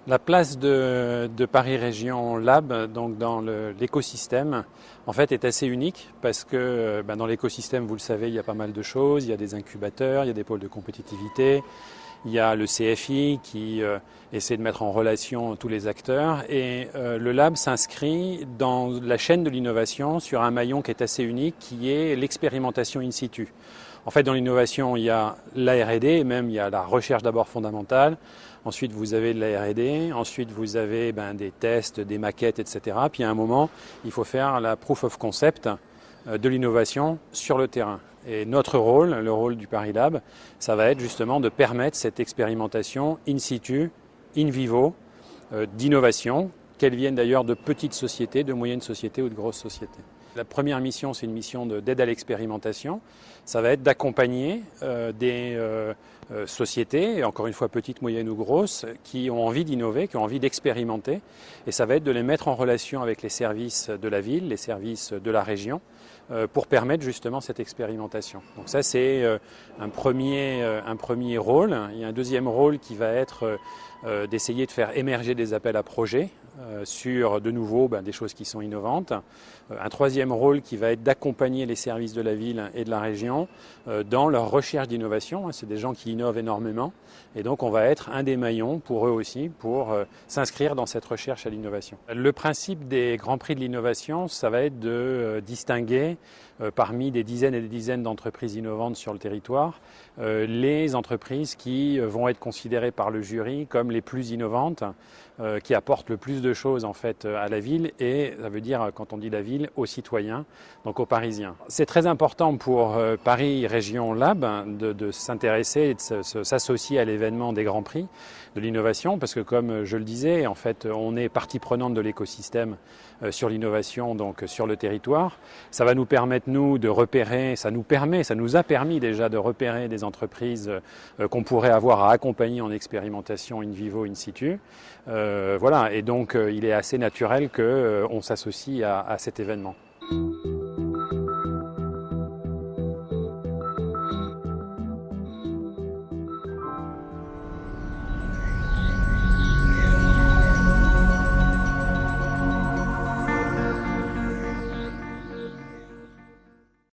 La place de Paris Région Lab donc dans l'écosystème en fait est assez unique parce que dans l'écosystème, vous le savez, il y a pas mal de choses, il y a des incubateurs, il y a des pôles de compétitivité, il y a le CFI qui essaie de mettre en relation tous les acteurs et le lab s'inscrit dans la chaîne de l'innovation sur un maillon qui est assez unique qui est l'expérimentation in situ. En fait, dans l'innovation, il y a la R&D et même il y a la recherche d'abord fondamentale. Ensuite, vous avez de la R&D. Ensuite, vous avez des tests, des maquettes, etc. Puis à un moment, il faut faire la proof of concept de l'innovation sur le terrain. Et notre rôle, le rôle du Paris Lab, ça va être justement de permettre cette expérimentation in situ, in vivo, d'innovation, qu'elles viennent d'ailleurs de petites sociétés, de moyennes sociétés ou de grosses sociétés. La première mission, c'est une mission d'aide à l'expérimentation. Ça va être d'accompagner des sociétés, encore une fois petites, moyennes ou grosses, qui ont envie d'innover, qui ont envie d'expérimenter. Et ça va être de les mettre en relation avec les services de la ville, les services de la région, pour permettre justement cette expérimentation. Donc ça, c'est un premier rôle. Il y a un deuxième rôle qui va être d'essayer de faire émerger des appels à projets sur de nouveau des choses qui sont innovantes. Un troisième rôle qui va être d'accompagner les services de la ville et de la région dans leur recherche d'innovation. C'est des gens qui innovent énormément et donc on va être un des maillons pour eux aussi pour s'inscrire dans cette recherche à l'innovation. Le principe des Grands Prix de l'innovation, ça va être de distinguer parmi des dizaines et des dizaines d'entreprises innovantes sur le territoire, les entreprises qui vont être considérées par le jury comme les plus innovantes, qui apportent le plus de choses en fait à la ville et ça veut dire, quand on dit la ville, aux citoyens, donc aux Parisiens. C'est très important pour Paris Région Lab de s'intéresser et de s'associer à l'événement des Grands Prix de l'innovation parce que comme je le disais, en fait, on est partie prenante de l'écosystème sur l'innovation donc sur le territoire. Ça va nous permettre nous de repérer, ça nous a permis déjà de repérer des entreprises qu'on pourrait avoir à accompagner en expérimentation in vivo, in situ. Voilà, et donc il est assez naturel qu'on s'associe à cet événement.